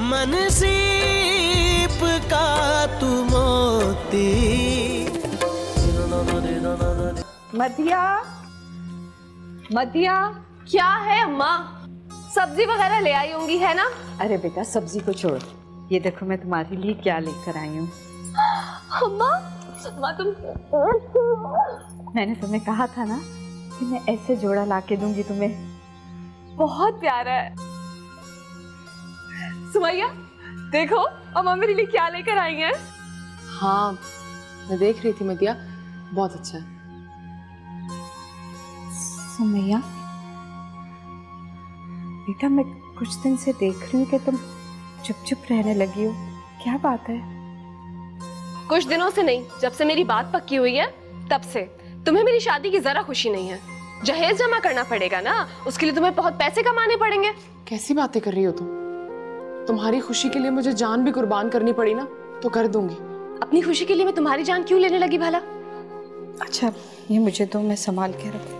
मन सीप का तू मोती। मधिया, मधिया। क्या है अम्मा? सब्जी वगैरह ले आई होंगी, है ना? अरे बेटा सब्जी को छोड़, ये देखो मैं तुम्हारे लिए क्या लेकर आई हूँ। अम्मा, तुम मैंने तुम्हें कहा था ना कि मैं ऐसे जोड़ा लाके दूंगी तुम्हें। बहुत प्यारा है। सुमैया देखो अम्मा मेरे लिए क्या लेकर आई हैं। हाँ मैं देख रही थी मदिया, बहुत अच्छा है। सुमैया बेटा, मैं कुछ दिन से देख रही हूँ कि तुम चुप चुप रहने लगी हो, क्या बात है? कुछ दिनों से नहीं, जब से मेरी बात पक्की हुई है तब से। तुम्हें मेरी शादी की जरा खुशी नहीं है। जहेज जमा करना पड़ेगा ना, उसके लिए तुम्हें बहुत पैसे कमाने पड़ेंगे। कैसी बातें कर रही हो तुम? तुम्हारी खुशी के लिए मुझे जान भी कुर्बान करनी पड़ी ना तो कर दूंगी। अपनी खुशी के लिए मैं तुम्हारी जान क्यों लेने लगी भला? अच्छा ये मुझे दो, मैं संभाल के रखूं।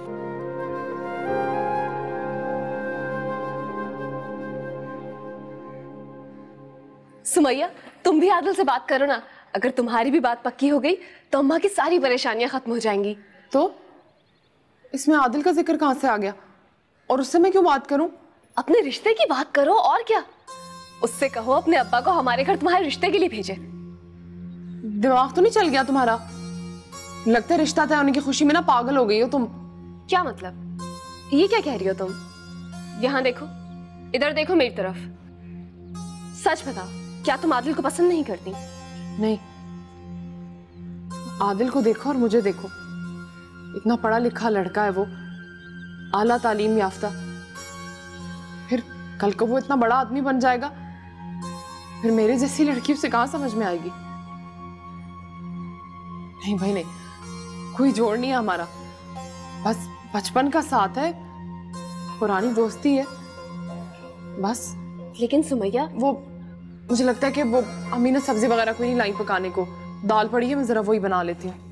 सुमैया तुम भी आदिल से बात करो ना। अगर तुम्हारी भी बात पक्की हो गई तो अम्मा की सारी परेशानियां खत्म हो जाएंगी। तो इसमें आदिल का जिक्र कहां से आ गया? और उससे मैं क्यों बात करूं? अपने रिश्ते की बात करो और क्या। उससे कहो अपने अब्बा को हमारे घर तुम्हारे रिश्ते के लिए भेजे। दिमाग तो नहीं चल गया तुम्हारा? लगता है रिश्ता तय होने की खुशी में ना पागल हो गई हो तुम। क्या मतलब? ये क्या कह रही हो तुम? यहाँ देखो, इधर देखो मेरी तरफ। सच बताओ, क्या तुम आदिल को पसंद नहीं करती? नहीं, आदिल को देखो और मुझे देखो। इतना पढ़ा लिखा लड़का है वो, आला तालीम याफ्ता। फिर कल को वो इतना बड़ा आदमी बन जाएगा, फिर मेरे जैसी लड़की उसे कहां समझ में आएगी? नहीं भाई नहीं, कोई जोड़ नहीं है हमारा। बस बचपन का साथ है, पुरानी दोस्ती है बस। लेकिन सुमैया, वो मुझे लगता है कि वो अम्मी ने सब्जी वगैरह कोई नहीं लाई पकाने को। दाल पड़ी है, मैं जरा वही बना लेती हूँ।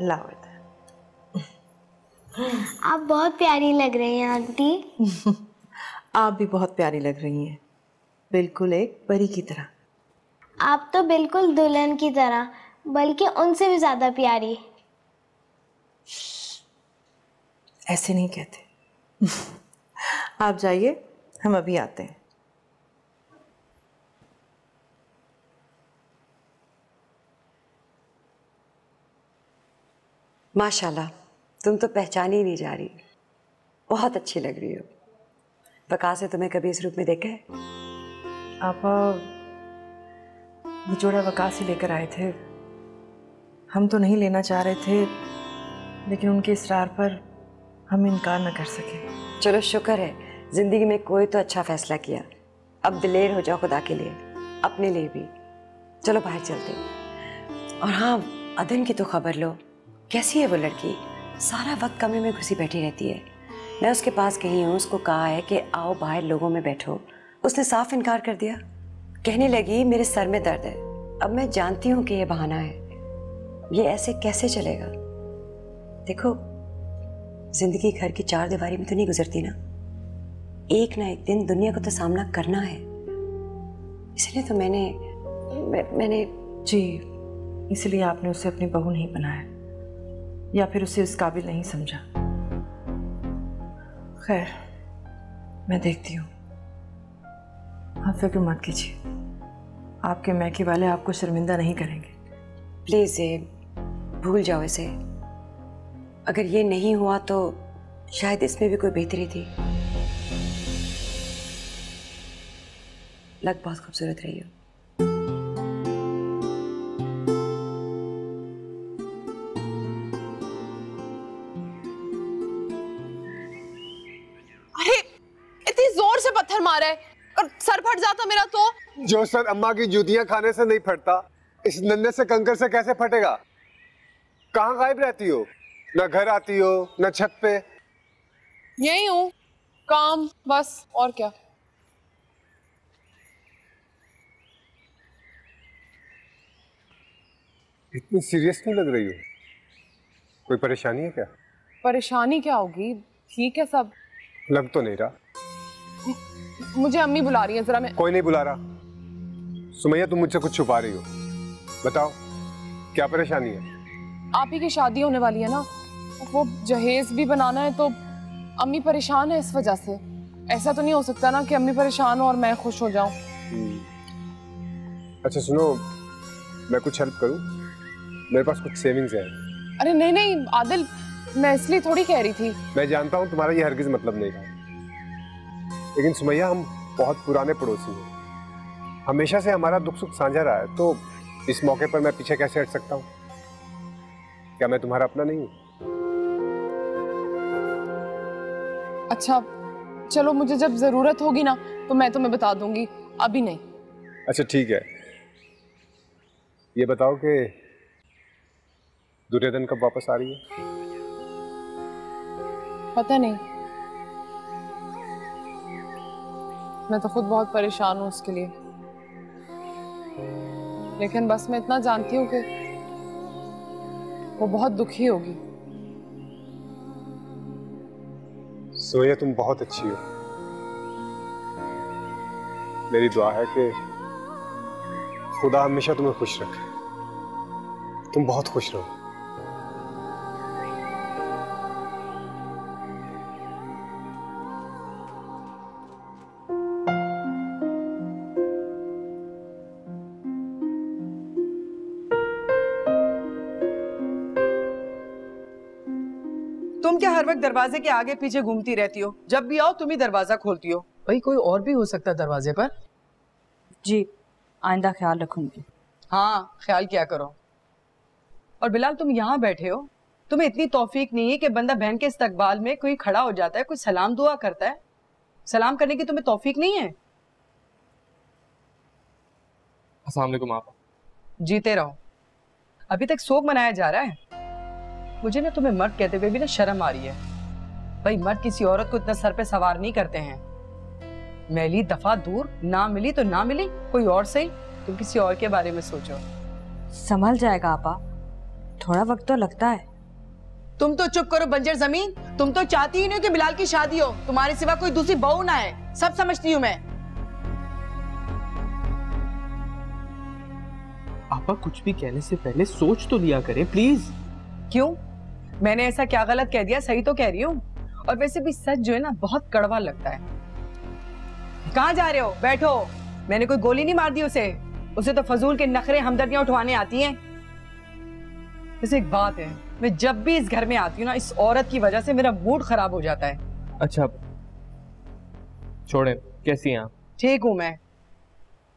लाओ। आप बहुत प्यारी लग रही हैं आंटी। आप भी बहुत प्यारी लग रही हैं, बिल्कुल एक परी की तरह। आप तो बिल्कुल दुल्हन की तरह, बल्कि उनसे भी ज्यादा प्यारी। ऐसे नहीं कहते। आप जाइए, हम अभी आते हैं। माशाल्लाह, तुम तो पहचान ही नहीं जा रही। बहुत अच्छी लग रही हो। वकास ने तुम्हें कभी इस रूप में देखा है? आपा, ये जोड़ा वकास ही लेकर आए थे। हम तो नहीं लेना चाह रहे थे, लेकिन उनके इसरार पर हम इनकार न कर सके। चलो शुक्र है, जिंदगी में कोई तो अच्छा फैसला किया। अब दिलेर हो जाओ खुदा के लिए, अपने लिए भी। चलो बाहर चलते हैं। और हाँ, अदन की तो खबर लो। कैसी है वो लड़की? सारा वक्त कमरे में घुसी बैठी रहती है। मैं उसके पास गई हूँ, उसको कहा है कि आओ बाहर लोगों में बैठो। उसने साफ इनकार कर दिया। कहने लगी मेरे सर में दर्द है। अब मैं जानती हूँ कि ये बहाना है। ये ऐसे कैसे चलेगा? देखो, जिंदगी घर की चार दीवारी में तो नहीं गुजरती ना। एक ना एक दिन दुनिया को तो सामना करना है। इसलिए तो मैंने जी, इसलिए आपने उसे अपनी बहू नहीं बनाया, या फिर उसे उस काबिल नहीं समझा। खैर, मैं देखती हूँ। आप फिक्र मत कीजिए, आपके मैके वाले आपको शर्मिंदा नहीं करेंगे। प्लीज भूल जाओ इसे। अगर ये नहीं हुआ तो शायद इसमें भी कोई बेहतरी थी। लग बहुत खूबसूरत रही हो। अरे इतनी जोर से पत्थर मारा है और सर फट जाता मेरा तो। जो सर अम्मा की जूतियां खाने से नहीं फटता, इस नन्हे से कंकर से कैसे फटेगा? कहाँ गायब रहती हो? न घर आती हो न छत पे। यही हूँ, काम बस, और क्या। इतनी सीरियस क्यों लग रही हो? कोई परेशानी है क्या? परेशानी क्या होगी, ठीक है सब। लग तो नहीं रहा। मुझे अम्मी बुला रही है, जरा मैं। कोई नहीं बुला रहा। सुमैया तुम मुझसे कुछ छुपा रही हो, बताओ क्या परेशानी है? आप ही की शादी होने वाली है ना, वो जहेज भी बनाना है, तो अम्मी परेशान है इस वजह से। ऐसा तो नहीं हो सकता ना कि अम्मी परेशान हो और मैं खुश हो जाऊं। अच्छा सुनो, मैं कुछ हेल्प करूं? मेरे पास कुछ सेविंग्स हैं। अरे नहीं नहीं आदिल, मैं इसलिए थोड़ी कह रही थी। मैं जानता हूं तुम्हारा ये हरगिज मतलब नहीं था, लेकिन सुमैया हम बहुत पुराने पड़ोसी हैं, हमेशा से हमारा दुख सुख साझा रहा है, तो इस मौके पर मैं पीछे कैसे हट सकता हूँ? क्या मैं तुम्हारा अपना नहीं हूँ? अच्छा चलो, मुझे जब जरूरत होगी ना तो मैं तुम्हें बता दूंगी, अभी नहीं। अच्छा ठीक है, ये बताओ कि दुर्योधन कब वापस आ रही है? पता नहीं, मैं तो खुद बहुत परेशान हूं उसके लिए, लेकिन बस मैं इतना जानती हूँ कि वो बहुत दुखी होगी। सुमैया तुम बहुत अच्छी हो, मेरी दुआ है कि खुदा हमेशा तुम्हें खुश रखे, तुम बहुत खुश रहो। तुम क्या हर वक्त दरवाजे के आगे पीछे घूमती रहती हो? जब भी आओ तुम ही दरवाजा खोलती हो। भाई कोई और भी हो सकता है दरवाजे पर। जी आइंदा ख्याल रखूंगी। हाँ ख्याल किया करो। और बिलाल तुम यहाँ बैठे हो, तुम्हें इतनी तौफीक नहीं है कि बंदा बहन के इस्तकबाल में कोई खड़ा हो जाता है, कोई सलाम दुआ करता है? सलाम करने की तुम्हें तौफीक नहीं है? अस्सलाम वालेकुम आपा। जीते रहो। अभी तक शोक मनाया जा रहा है। मुझे ना तुम्हें मर्द कहते हुए भी ना शर्म आ रही है। भाई मर्द किसी औरत को इतना सर पे सवार नहीं करते हैं। मैली दफा दूर, ना मिली तो ना मिली, कोई और सही, तुम किसी और के बारे में सोचो। संभल जाएगा आपा, थोड़ा वक्त तो लगता है। तुम तो चुप करो बंजर जमीन, तुम तो चाहती ही नहीं कि बिलाल की शादी हो, तुम्हारे सिवा कोई दूसरी बहू ना है, सब समझती हूँ मैं। आपा कुछ भी कहने से पहले सोच तो लिया करें प्लीज। क्यों? मैंने ऐसा क्या गलत कह दिया? सही तो कह रही हूँ। और वैसे भी सच जो है ना बहुत कड़वा लगता है। कहाँ जा रहे हो? बैठो। मैंने कोई गोली नहीं मार दी उसे, उसे तो फजूल के नखरे हमदर्दियां उठवाने आती हैं। वैसे एक बात है, मैं जब भी इस घर में आती हूँ ना, इस औरत की वजह से मेरा मूड खराब हो जाता है। अच्छा छोड़े, कैसी हैं आप? ठीक हूँ मैं।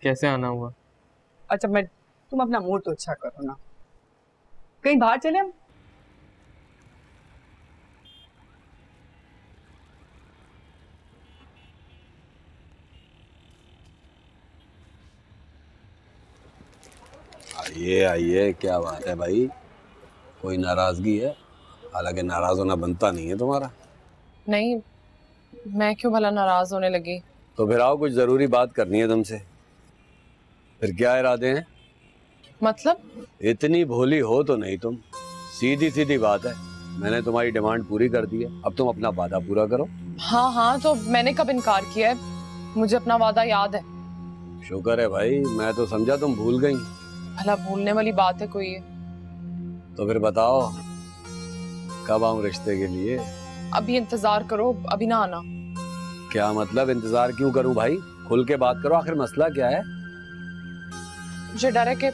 कैसे आना हुआ? अच्छा तुम अपना मूड तो अच्छा करो ना, कहीं बाहर चले हम। आइए आइए, क्या बात है भाई, कोई नाराजगी है? हालांकि नाराज होना बनता नहीं है तुम्हारा। नहीं, मैं क्यों भला नाराज होने लगी? तो फिर आओ, कुछ जरूरी बात करनी है तुमसे। फिर क्या इरादे हैं? मतलब? इतनी भोली हो तो नहीं तुम, सीधी सीधी बात है। मैंने तुम्हारी डिमांड पूरी कर दी है, अब तुम अपना वादा पूरा करो। हाँ हाँ, तो मैंने कब इनकार किया है? मुझे अपना वादा याद है। शुक्र है भाई, मैं तो समझा तुम भूल गई। भला भूलने वाली बात है कोई है? तो फिर बताओ कब आऊं रिश्ते के लिए? अभी इंतजार करो, अभी ना आना। क्या मतलब इंतजार क्यों करूं भाई? खुल के बात करो, आखिर मसला क्या है? मुझे डर है कि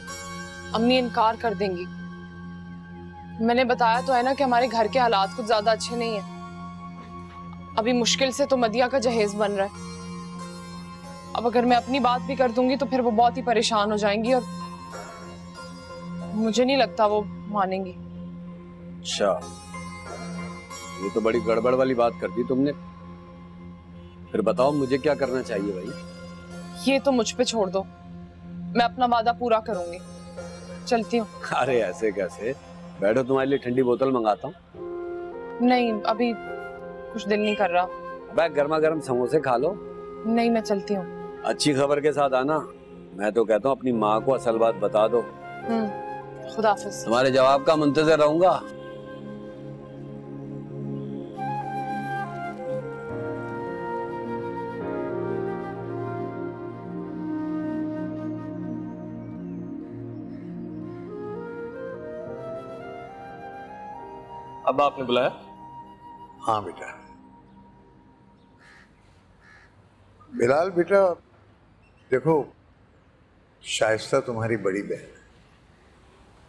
अम्मी इनकार कर देंगी। मैंने बताया तो है ना कि हमारे घर के हालात कुछ ज्यादा अच्छे नहीं है। अभी मुश्किल से तो मदिया का जहेज बन रहा है। अब अगर मैं अपनी बात भी कर दूंगी तो फिर वो बहुत ही परेशान हो जाएंगी और मुझे नहीं लगता वो मानेंगी। अच्छा, ये तो बड़ी गड़बड़ वाली बात कर दी तुमने। फिर बताओ मुझे क्या करना चाहिए भाई? ये तो मुझ पे छोड़ दो, मैं अपना वादा पूरा करूंगी। चलती हूँ। अरे ऐसे कैसे? बैठो, तुम्हारे लिए ठंडी बोतल मंगाता हूँ। नहीं, अभी कुछ दिल नहीं कर रहा। गर्मा गर्म समोसे खा लो। नहीं, मैं चलती हूँ। अच्छी खबर के साथ आना। मैं तो कहता हूँ अपनी माँ को असल बात बता दो। खुदा हाफिज। तुम्हारे जवाब का मुंतजर रहूंगा। अब आपने बुलाया? हाँ बेटा। बिलाल बेटा, देखो शाइस्ता तुम्हारी बड़ी बहन है,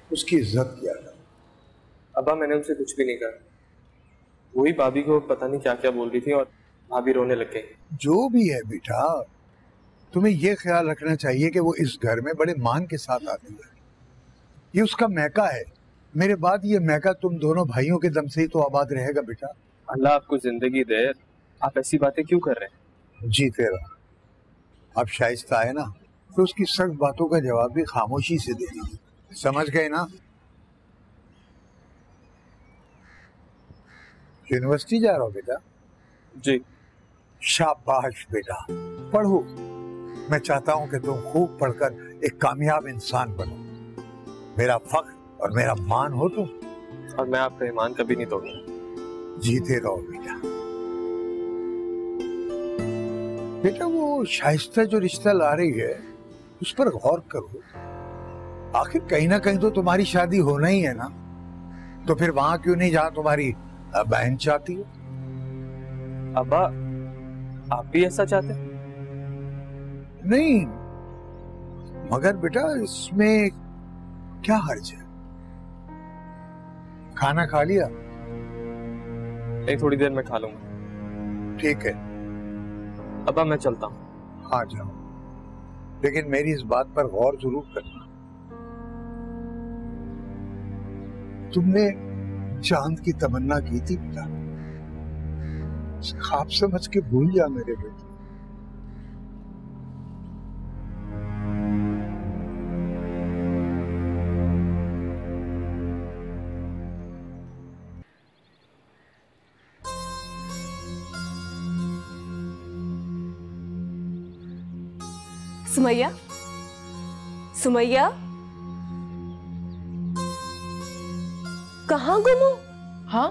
उसकी इज्जत किया करो। अब्बा मैंने उनसे कुछ भी नहीं कहा, वही भाभी को पता नहीं क्या क्या बोल रही थी और भाभी रोने लग गई। जो भी है बेटा, तुम्हें यह ख्याल रखना चाहिए कि वो इस घर में बड़े मान के साथ आती है। ये उसका मैका है। मेरे बाद ये मैका तुम दोनों भाइयों के दम से ही तो आबाद रहेगा बेटा। अल्लाह आपको जिंदगी दे, आप ऐसी बातें क्यों कर रहे हैं? जी तेरा। अब शाइस्ता है ना, तो उसकी सख्त बातों का जवाब भी खामोशी से देना। समझ गए ना? यूनिवर्सिटी जा रहा हो बेटा? जी। शाबाश बेटा, पढ़ो। मैं चाहता हूं कि तुम खूब पढ़कर एक कामयाब इंसान बनो। मेरा फख्र और मेरा मान हो तुम। और मैं आपका ईमान कभी नहीं तोड़ूंगा। जीते रहो बेटा। बेटा वो शाइस्ता जो रिश्ता ला रही है उस पर गौर करो। आखिर कहीं ना कहीं तो तुम्हारी शादी होना ही है ना, तो फिर वहां क्यों नहीं जहां तुम्हारी बहन चाहती है? अब्बा आप भी ऐसा चाहते हैं? नहीं, मगर बेटा इसमें क्या हर्ज है? खाना खा लिया? नहीं, थोड़ी देर में खा लूंगा। ठीक है। अब्बा मैं चलता हूँ। हाँ जाओ, लेकिन मेरी इस बात पर गौर जरूर करना। तुमने चांद की तमन्ना की थी बेटा, ख्वाब समझ के भूल जा मेरे बेटे। सुमैया, सुमैया, कहाँ गुम हो? हाँ,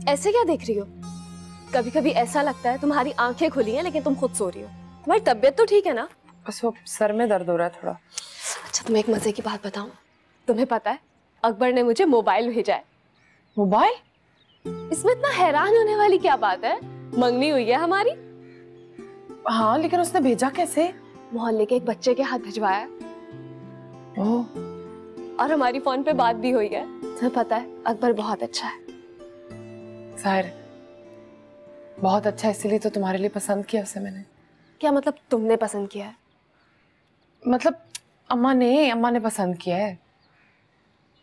ऐसे क्या देख रही हो? कभी कभी ऐसा लगता है तुम्हारी आंखें खुली हैं लेकिन तुम खुद सो रही हो। तुम्हारी तबीयत तो ठीक है ना? बस वो सर में दर्द हो रहा है थोड़ा। अच्छा, तुम्हें एक मजे की बात बताऊं? तुम्हें पता है अकबर ने मुझे मोबाइल भेजा है। मोबाइल? इसमें इतना हैरान होने वाली क्या बात है? मंगनी हुई है हमारी। हाँ, लेकिन उसने भेजा कैसे? मोहल्ले के एक बच्चे के हाथ भिजवाया। और हमारी फोन पे बात भी हुई है। तुम्हें पता है अकबर बहुत अच्छा है। जाहिर बहुत अच्छा, इसीलिए तो तुम्हारे लिए पसंद किया उसे मैंने। क्या मतलब तुमने पसंद किया है? मतलब अम्मा ने पसंद किया है।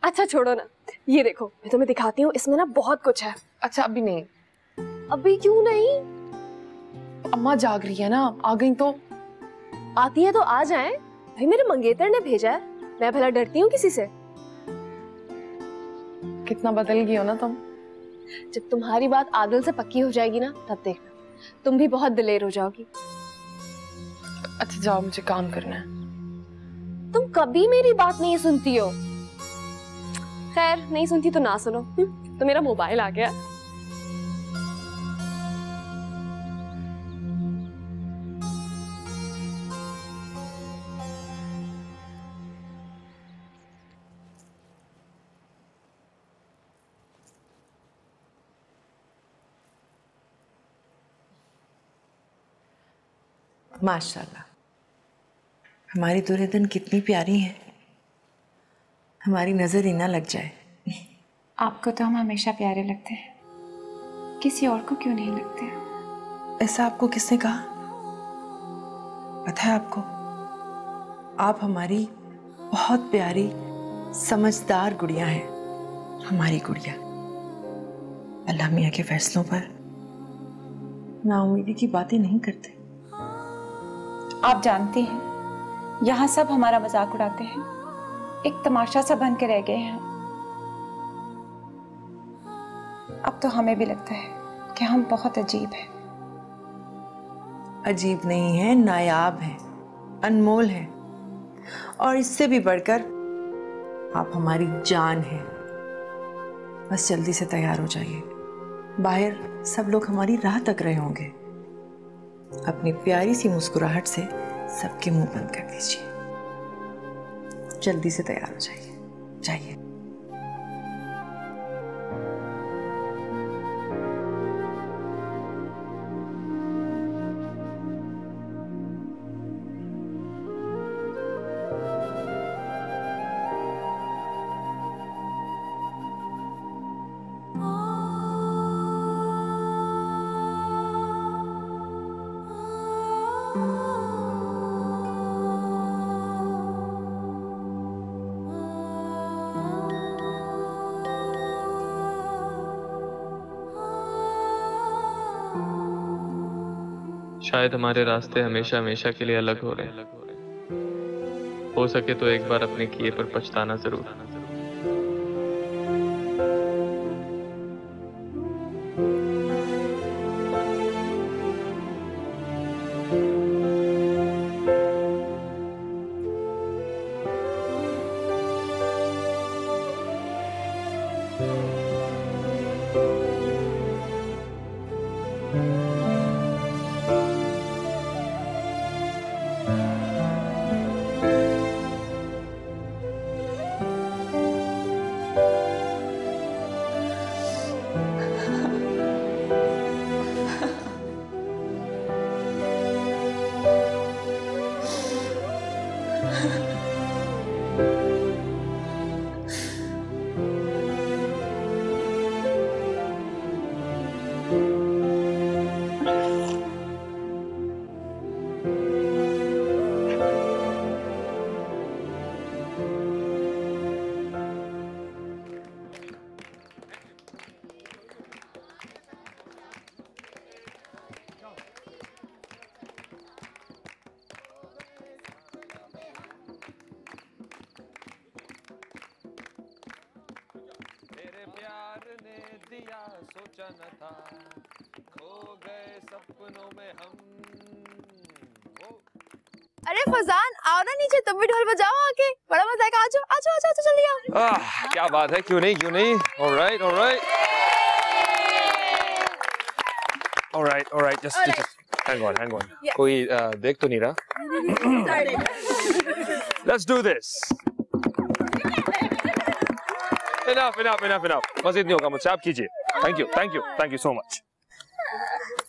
अच्छा छोड़ो ना, ये देखो मैं तुम्हें दिखाती हूँ, इसमें ना बहुत कुछ है। अच्छा अभी नहीं। अभी क्यों नहीं? अम्मा जाग रही है ना, आ गई तो। आती है तो आ जाएं। भाई मेरे मंगेतर ने भेजा है, मैं भला डरती हूँ किसी से? कितना बदल गई हो ना तुम। जब तुम्हारी बात आदिल से पक्की हो जाएगी ना, तब देखना तुम भी बहुत दिलेर हो जाओगी। अच्छा जाओ, मुझे काम करना है। तुम कभी मेरी बात नहीं सुनती हो। खैर नहीं सुनती तो ना सुनो। तो मेरा मोबाइल आ गया। माशाल्लाह, हमारी दुल्हन कितनी प्यारी है। हमारी नजर ही ना लग जाए। आपको तो हम हमेशा प्यारे लगते हैं, किसी और को क्यों नहीं लगते? ऐसा आपको किसने कहा? पता है आपको, आप हमारी बहुत प्यारी समझदार गुड़िया हैं। हमारी गुड़िया अल्लाह मियाँ के फैसलों पर नाउमीदी की बातें नहीं करते। आप जानती हैं, यहाँ सब हमारा मजाक उड़ाते हैं, एक तमाशा सा बन के रह गए हैं। अब तो हमें भी लगता है कि हम बहुत अजीब हैं। अजीब नहीं है, नायाब है, अनमोल है, और इससे भी बढ़कर आप हमारी जान है। बस जल्दी से तैयार हो जाइए, बाहर सब लोग हमारी राह तक रहे होंगे। अपनी प्यारी सी मुस्कुराहट से सबके मुंह बंद कर दीजिए। जल्दी से तैयार हो जाइए, जाइए। शायद हमारे रास्ते हमेशा हमेशा के लिए अलग हो रहे हैं। हो सके तो एक बार अपने किए पर पछताना जरूर। सोचा न था, खो गए सपनों में हम। अरे फजान आओ ना नीचे, तुम भी ढोल बजाओ आके, बड़ा मजा आएगा। आजो आजो आजो आजो जल्दी आओ। क्या बात है, क्यों नहीं क्यों नहीं। Alright alright alright alright, just hang on. कोई देख तो नहीं रहा। Let's do this. Enough. मज़ीद नहीं होगा मुझसे, आप कीजिए। Thank you so much.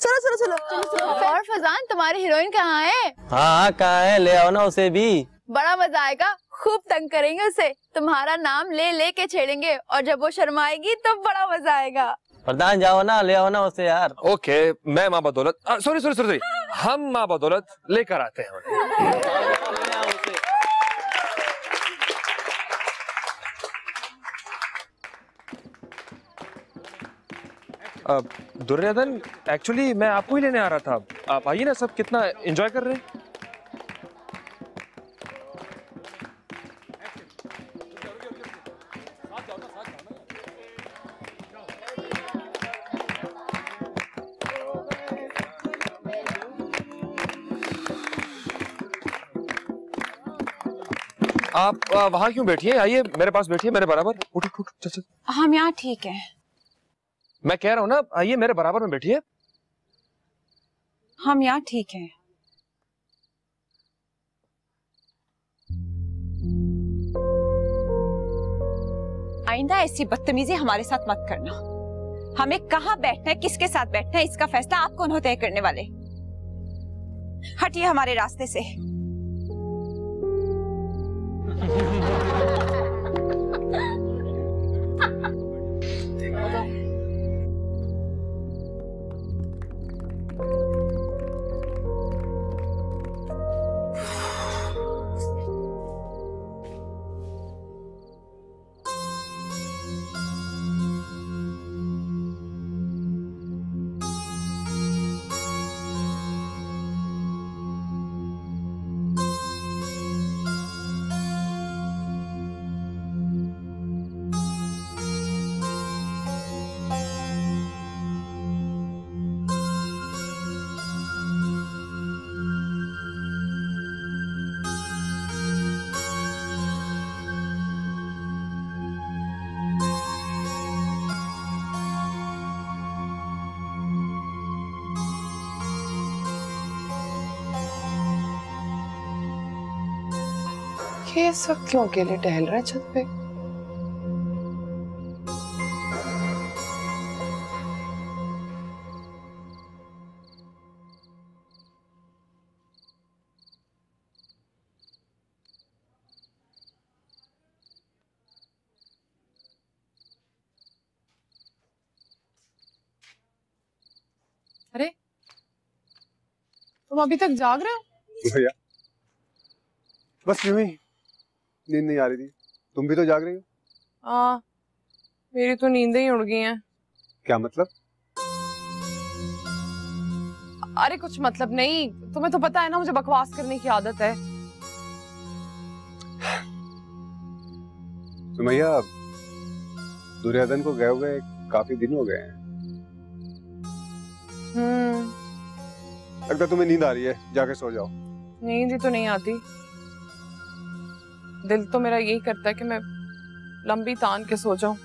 चलो। और फजान तुम्हारी हीरोइन कहाँ है? हाँ कहाँ है, ले आओ ना उसे भी। बड़ा मजा आएगा, खूब तंग करेंगे उसे, तुम्हारा नाम ले ले के छेड़ेंगे, और जब वो शर्माएगी तो बड़ा मजा आएगा। प्रधान जाओ ना, ले आओ ना उसे यार। ओके, मैं माँ बदौलत, सॉरी, हम माँ बदौलत लेकर आते हैं। दुर्योधन, एक्चुअली मैं आपको ही लेने आ रहा था। आप आइए ना, सब कितना एंजॉय कर रहे हैं। आप वहां क्यों बैठिए, आइए मेरे पास बैठिए, मेरे बराबर। उठ चल। हम यहाँ ठीक है। मैं कह रहा हूँ ना, आइए मेरे बराबर में बैठिए। हम यहाँ ठीक हैं। आइंदा ऐसी बदतमीजी हमारे साथ मत करना। हमें कहाँ बैठना है, किसके साथ बैठना है, इसका फैसला आप कौन होते हैं करने वाले। हटिए हमारे रास्ते से। ये सब क्यों अकेले टहल रहा है छत पे? अरे तुम अभी तक जाग रहे हो? भैया बस यूं ही नींद नहीं आ रही थी। तुम भी तो जाग रही हो। हाँ मेरी तो नींदें ही उड़ गई हैं। क्या मतलब? अरे कुछ मतलब नहीं, तुम्हें तो पता है ना मुझे बकवास करने की आदत है। सुमैया दुर्योधन को गए हुए काफी दिन हो गए हैं। लगता तुम्हें नींद आ रही है, जाके सो जाओ। नींद ही तो नहीं आती, दिल तो मेरा यही करता है कि मैं लंबी तान के सो जाऊं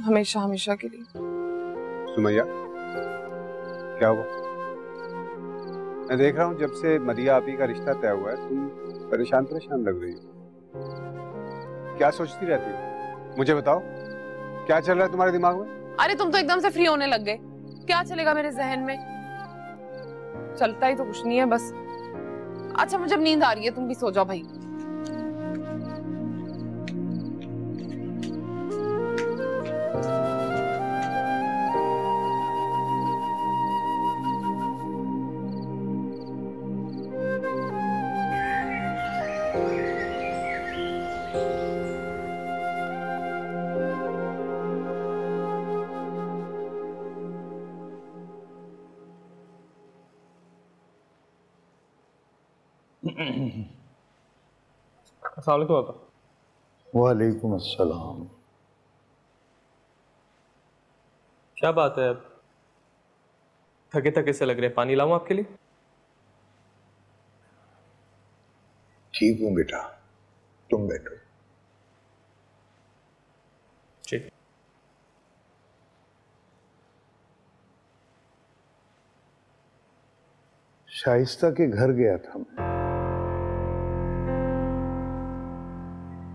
हमेशा हमेशा के लिए। सुमैया क्या हुआ? मैं देख रहा हूँ जब से मदिया आपी का रिश्ता तय हुआ है तुम परेशान परेशान लग रही हो। क्या सोचती रहती हो? मुझे बताओ क्या चल रहा है तुम्हारे दिमाग में? अरे तुम तो एकदम से फ्री होने लग गए। क्या चलेगा मेरे जहन में? चलता ही तो कुछ नहीं है बस। अच्छा मुझे अब नींद आ रही है, तुम भी सो जाओ भाई। अस्सलाम वालेकुम पापा। वालेकुम अस्सलाम। क्या बात है, अब थके थके से लग रहे हैं, पानी लाऊं आपके लिए? ठीक हूँ बेटा, तुम बैठो। ठीक। शाइस्ता के घर गया था मैं।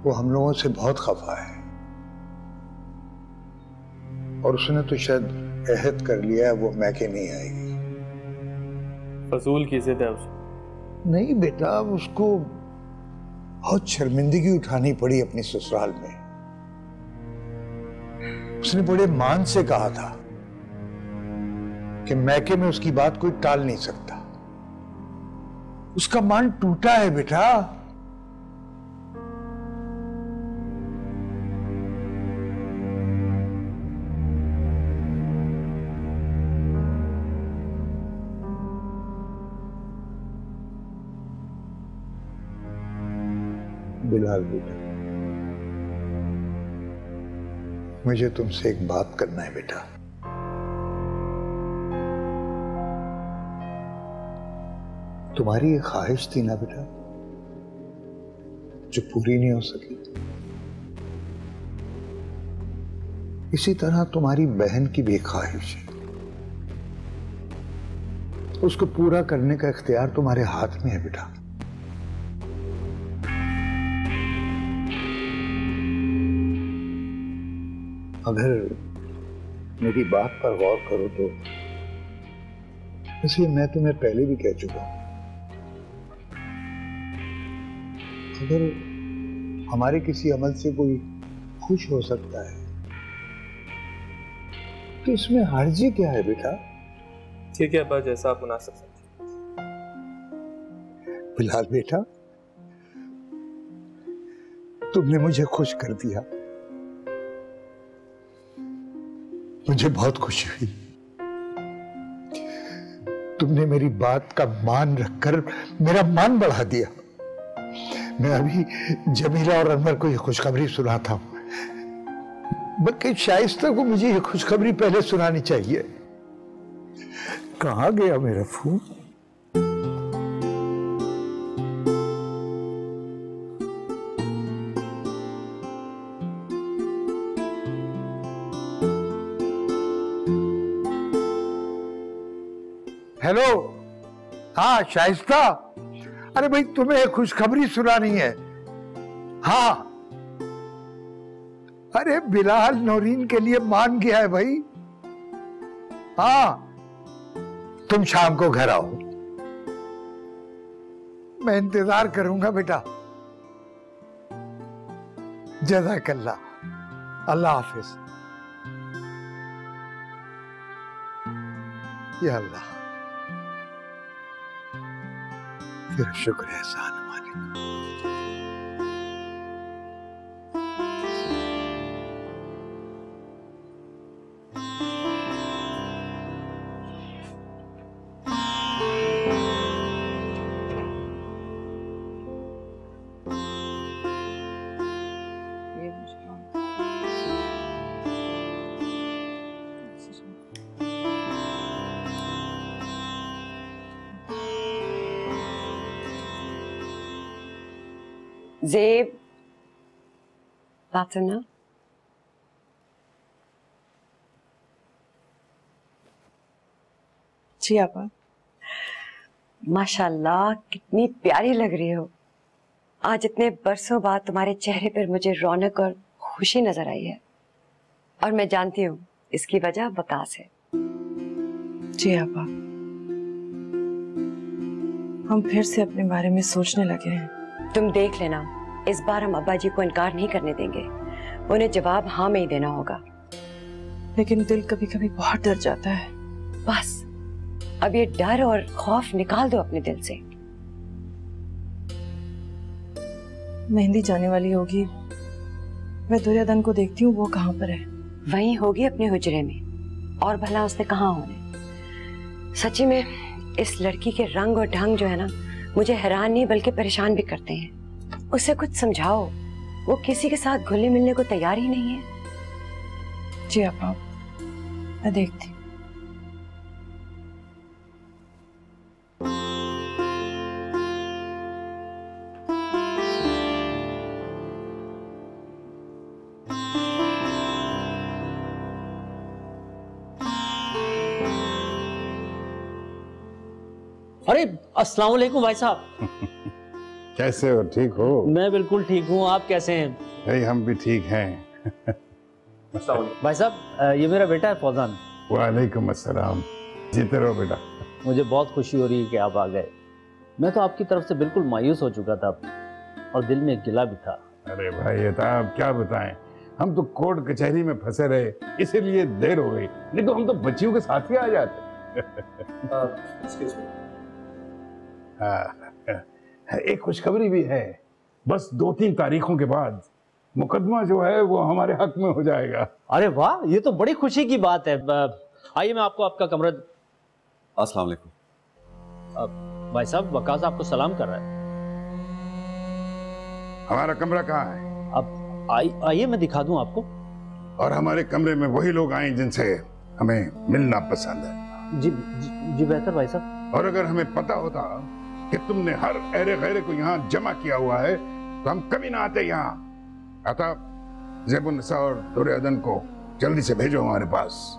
वो हम लोगों से बहुत खफा है और उसने तो शायद अहद कर लिया है वो मैके नहीं आएगी। फजूल की जिद है उसको। नहीं बेटा, उसको बहुत शर्मिंदगी उठानी पड़ी अपनी ससुराल में। उसने बड़े मान से कहा था कि मैके में उसकी बात कोई टाल नहीं सकता। उसका मान टूटा है बेटा। बिलाल बेटा, मुझे तुमसे एक बात करना है बेटा। तुम्हारी एक ख्वाहिश थी ना बेटा जो पूरी नहीं हो सकी। इसी तरह तुम्हारी बहन की भी एक ख्वाहिश है, उसको पूरा करने का इख्तियार तुम्हारे हाथ में है बेटा। अगर मेरी बात पर गौर करो तो इसलिए मैं तुम्हें पहले भी कह चुका हूं, अगर हमारे किसी अमल से कोई खुश हो सकता है तो इसमें हर्जी क्या है बेटा? ठीक है अब्बा, जैसा आप मुनासिब समझें। बिलाल बेटा, तुमने मुझे खुश कर दिया, मुझे बहुत खुशी हुई। तुमने मेरी बात का मान रखकर मेरा मान बढ़ा दिया। मैं अभी जमीला और अनवर को यह खुशखबरी सुनाता हूं, बल्कि शाइस्ता को मुझे यह खुशखबरी पहले सुनानी चाहिए। कहां गया मेरा फोन? हेलो, हाँ शाइस्ता, अरे भाई तुम्हें खुशखबरी सुनानी है। हाँ, अरे बिलाल नौरीन के लिए मान गया है भाई। हाँ, तुम शाम को घर आओ, मैं इंतजार करूंगा बेटा। जज़ाकल्लाह, अल्लाह हाफिज। या अल्लाह, फिर शुक्र एहसान मालिक। ज़ेब, बात सुनना। जी आपा। माशाल्लाह कितनी प्यारी लग रही हो। आज इतने बरसों बाद तुम्हारे चेहरे पर मुझे रौनक और खुशी नजर आई है, और मैं जानती हूँ इसकी वजह वकास है। जी आपा, हम फिर से अपने बारे में सोचने लगे हैं। तुम देख लेना, इस बार हम अब्बा जी को इनकार नहीं करने देंगे। उन्हें जवाब हाँ में ही देना होगा। लेकिन दिल कभी कभी बहुत डर जाता है। बस अब ये डर और खौफ निकाल दो अपने दिल से। मेहंदी जाने वाली होगी, मैं दुर्योधन को देखती हूँ, वो कहाँ पर है? वहीं होगी अपने हुजरे में, और भला उसने कहाँ होने। सच्ची में इस लड़की के रंग और ढंग जो है ना, मुझे हैरान नहीं बल्कि परेशान भी करते हैं। उसे कुछ समझाओ, वो किसी के साथ घुलने मिलने को तैयार ही नहीं है। जी आपा, मैं देखती। अरे अस्सलाम वालेकुम भाई साहब। कैसे हो? ठीक हो? मैं बिल्कुल ठीक हूँ, आप कैसे हैं? भाई हम भी ठीक हैं। भाई साहब, ये मेरा बेटा है फौजान। वालेकुम अस्सलाम। जीते रहो बेटा। मुझे बहुत खुशी हो रही है कि आप आ गए। मैं तो आपकी तरफ से बिल्कुल मायूस हो चुका था और दिल में एक गिला भी था। अरे भाई ये था, अब क्या बताएं, हम तो कोर्ट कचहरी में फंसे रहे, इसीलिए देर हो गई, नहीं तो हम तो बच्चियों के साथ ही आ जाते। एक खुशखबरी भी है, बस 2-3 तारीखों के बाद मुकदमा जो है वो हमारे हक में हो जाएगा। अरे वाह, ये तो बड़ी खुशी की बात है। आइए मैं आपको आपका कमरा। अस्सलाम वालेकुम। भाई साहब, वकास आपको सलाम कर रहा है। हमारा कमरा कहाँ है? अब आइए मैं दिखा दूं आपको। और हमारे कमरे में वही लोग आए जिनसे हमें मिलना पसंद है। जी बेहतर भाई साहब। और अगर हमें पता होता कि तुमने हर ऐरे गैरे को यहाँ जमा किया हुआ है तो हम कभी ना आते यहाँ। अतः ज़ेबुन्निसा और दुर्योधन को जल्दी से भेजो हमारे पास।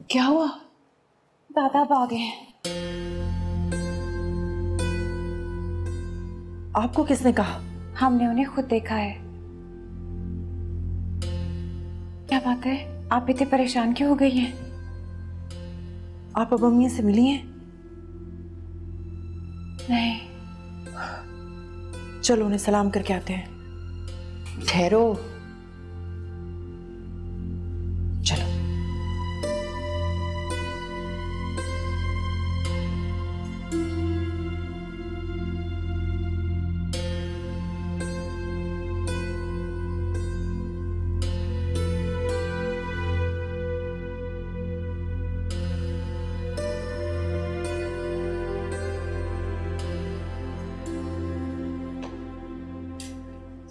क्या हुआ? दादा भागे। आपको किसने कहा? हमने उन्हें खुद देखा है। क्या बात है, आप इतने परेशान क्यों हो गई हैं? आप अब अम्मी से मिली हैं? नहीं। चलो उन्हें सलाम करके आते हैं। ठहरो, चलो।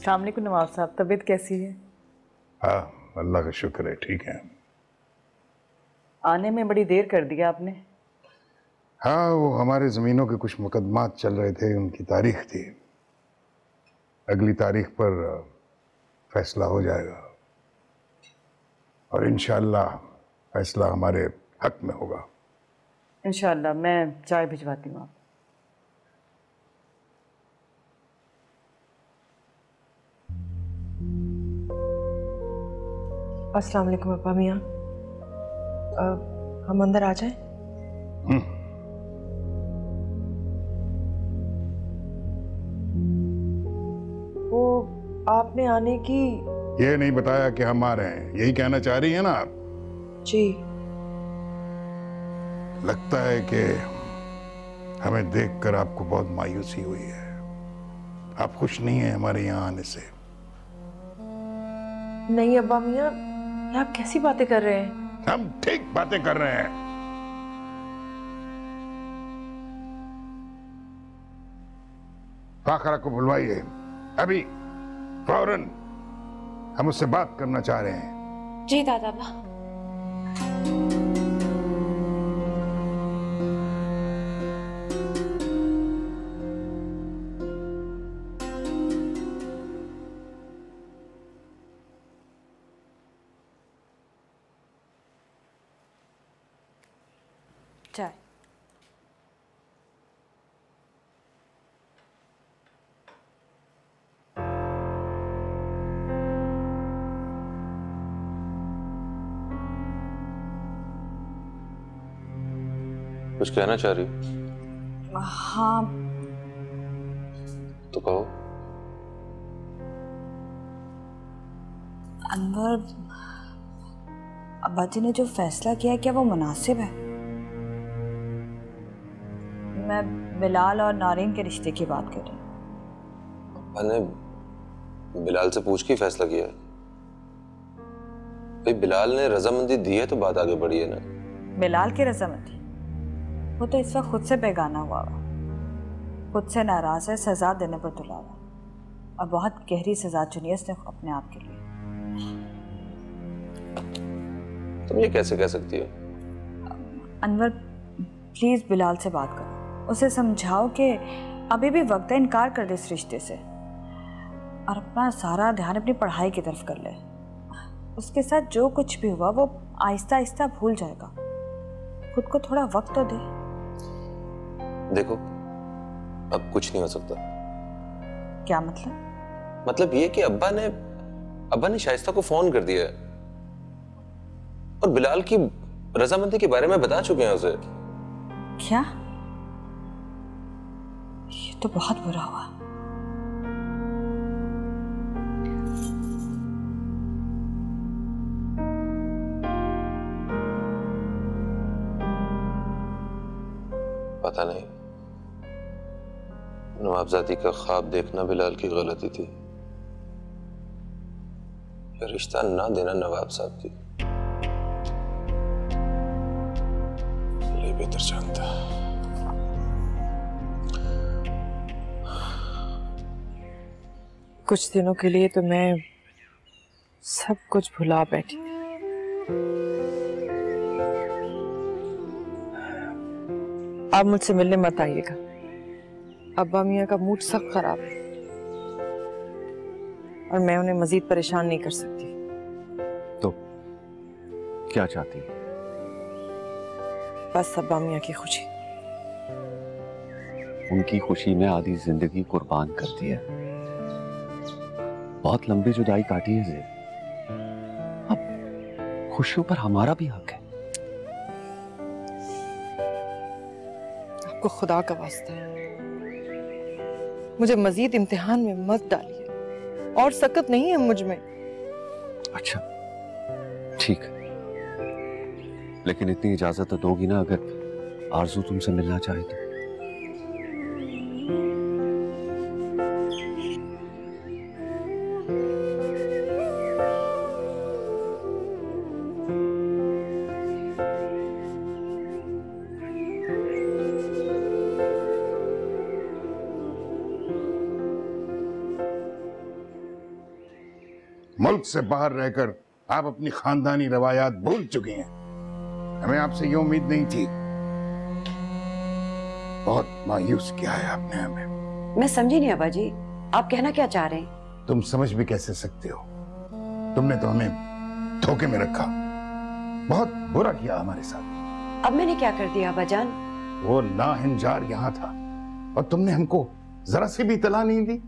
अस्सलाम वालेकुम नवाब साहब, तबीयत कैसी है? हाँ अल्लाह का शुक्र है, ठीक है। आने में बड़ी देर कर दिया आपने। हाँ वो हमारे ज़मीनों के कुछ मुकदमात चल रहे थे, उनकी तारीख थी। अगली तारीख पर फैसला हो जाएगा और इंशाअल्लाह फैसला हमारे हक में होगा। इंशाअल्लाह। मैं चाय भिजवाती हूँ। आप अस्सलाम वालेकुम अब्बा मियाँ। हम अंदर आ जाएं? वो आपने आने की ये नहीं बताया कि हम आ रहे हैं, यही कहना चाह रही है ना आप? जी। लगता है कि हमें देखकर आपको बहुत मायूसी हुई है। आप खुश नहीं हैं हमारे यहाँ आने से? नहीं अब्बा मियाँ, आप कैसी बातें कर रहे हैं? हम ठीक बातें कर रहे हैं। फाखरा को बुलवाइए अभी, फौरन। हम उससे बात करना चाह रहे हैं। जी दादा बा। चाय। कुछ कहना चाह रही? हाँ। तो कहो। अनवर, अब्बा जी ने जो फैसला किया है क्या वो मुनासिब है? मैं बिलाल और नारिन के रिश्ते की बात कर रही हूँ। मैंने बिलाल से पूछ के फैसला किया है। भाई बिलाल ने रजामंदी दी है तो बात आगे बढ़ी है ना। बिलाल की रजामंदी? वो तो इस वक्त खुद से बेगाना हुआ है, खुद से नाराज है, सजा देने पर तुला हुआ और बहुत गहरी सजा चुनी है उसने अपने आप के लिए। तुम ये कैसे कह सकती हो? अनवर प्लीज बिलाल से बात करो, उसे समझाओ कि अभी भी वक्त है, इनकार कर दे इस रिश्ते से और अपना सारा ध्यान अपनी पढ़ाई की तरफ कर ले। उसके साथ जो कुछ भी हुआ वो आहिस्ता आहिस्ता भूल जाएगा। खुद को थोड़ा वक्त तो दे। देखो अब कुछ नहीं हो सकता। क्या मतलब? मतलब ये कि अब्बा ने शाइस्ता को फोन कर दिया है और बिलाल की रजामंदी के बारे में बता चुके हैं उसे। क्या? ये तो बहुत बुरा हुआ। पता नहीं, नवाबजादी का ख्वाब देखना बिलाल की गलती थी या रिश्ता ना देना नवाब साहब की? ये बेहतर जानता। कुछ दिनों के लिए तो मैं सब कुछ भुला बैठी थी। आप मुझसे मिलने मत आइएगा, अब्बा मियाँ का मूड सख्त खराब है और मैं उन्हें मजीद परेशान नहीं कर सकती। तो क्या चाहती है? बस अब्बा मियाँ की खुशी। उनकी खुशी में आधी जिंदगी कुर्बान कर दी है। बहुत लंबी जुदाई काटी है ज़ेब। अब खुशियों पर हमारा भी हक है। आपको खुदा का वास्ता है, मुझे मजीद इम्तिहान में मत डालिए और सकत नहीं है मुझ में। अच्छा ठीक है, लेकिन इतनी इजाजत तो दोगी ना अगर आरजू तुमसे मिलना चाहे तो? मुल्क से बाहर रहकर आप अपनी खानदानी रवायात भूल चुकी हैं। हमें आपसे ये उम्मीद नहीं थी। बहुत मायूस किया है आपने हमें। मैं समझी नहीं अब्बा जी, आप कहना क्या चाह रहे हैं? तुम समझ भी कैसे सकते हो? तुमने तो हमें धोखे में रखा, बहुत बुरा किया हमारे साथ। अब मैंने क्या कर दिया अब्बा जान? वो नाहिंजार यहाँ था और तुमने हमको जरा सी भी इत्तला नहीं दी।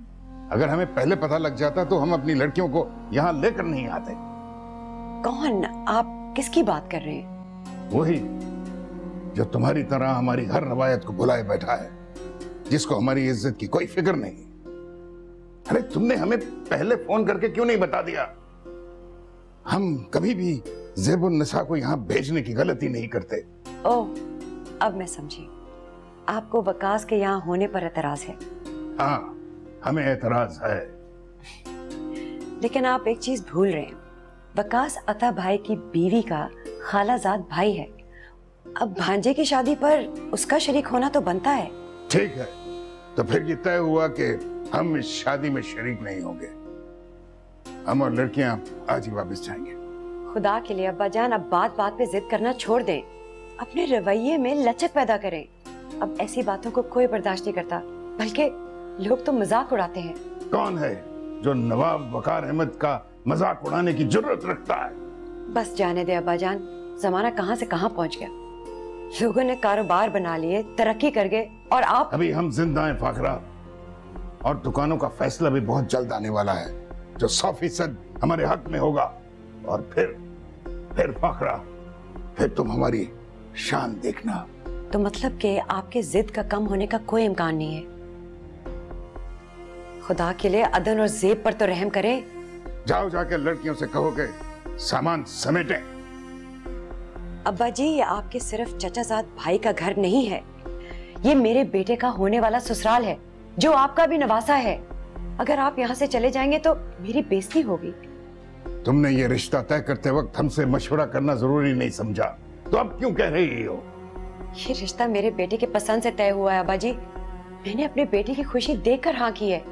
अगर हमें पहले पता लग जाता तो हम अपनी लड़कियों को यहाँ लेकर नहीं आते। कौन? आप किसकी बात कर रहे हैं? वही जो तुम्हारी तरह हमारी हर रवायत को भुलाए बैठा है, जिसको हमारी इज्जत की कोई फिक्र नहीं। अरे तुमने हमें पहले फोन करके क्यों नहीं बता दिया? हम कभी भी ज़ेबुन्निसा को यहाँ भेजने की गलती नहीं करते। ओह, अब मैं समझी। आपको वकास के यहाँ होने पर एतराज है? हाँ, हमें एतराज है। लेकिन आप एक चीज भूल रहे हैं, वकास अता भाई की बीवी का खालाजाद भाई है। अब भांजे की शादी पर उसका शरीक होना तो बनता है। ठीक है, तो फिर ये तय हुआ कि हम इस शादी में शरीक नहीं होंगे। हम और लड़कियां आज ही वापस जाएंगे। खुदा के लिए अब्बा जान, अब बात बात पे जिद करना छोड़ दें। अपने रवैये में लचक पैदा करें। अब ऐसी बातों को कोई बर्दाश्त नहीं करता, बल्कि लोग तो मजाक उड़ाते हैं। कौन है जो नवाब वकार अहमद का मजाक उड़ाने की जुर्रत रखता है? बस जाने दे अब्बा जान, जमाना कहां से कहां पहुंच गया। लोगों ने कारोबार बना लिए, तरक्की कर गए, और आप। अभी हम जिंदा हैं फाखरा, और दुकानों का फैसला भी बहुत जल्द आने वाला है जो 100% हमारे हक में होगा। और फिर फाखरा, फिर तुम हमारी शान देखना। तो मतलब कि आपके जिद का कम होने का कोई इम्कान नहीं है। खुदा के लिए अदन और जेब पर तो रहम करें। जाओ जाके लड़कियों से कहो कि सामान समेटें। अब्बा जी, ये आपके सिर्फ चचाजाद भाई का घर नहीं है, ये मेरे बेटे का होने वाला ससुराल है, जो आपका भी नवासा है। अगर आप यहाँ से चले जाएंगे तो मेरी बेइज्जती होगी। तुमने ये रिश्ता तय करते वक्त हमसे मशवरा करना जरूरी नहीं समझा, तो अब क्यों कह रही हो? ये रिश्ता मेरे बेटे के पसंद से तय हुआ है अब्बा जी। मैंने अपने बेटे की खुशी देखकर हाँ की है।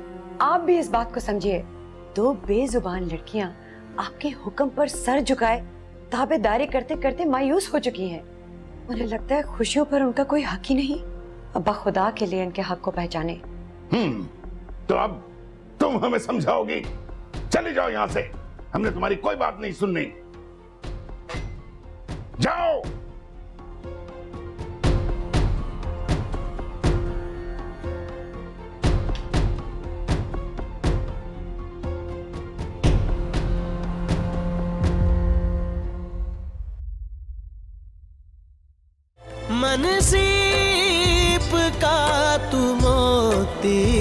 आप भी इस बात को समझिए। दो बेजुबान लड़कियां आपके हुक्म पर सर झुकाए ताबेदारी करते करते मायूस हो चुकी हैं। उन्हें लगता है खुशियों पर उनका कोई हक ही नहीं। अब्बा, खुदा के लिए इनके हक को पहचाने। तो अब तुम हमें समझाओगी? चले जाओ यहाँ से, हमने तुम्हारी कोई बात नहीं सुननी। जाओ। मनसीब का तू मोती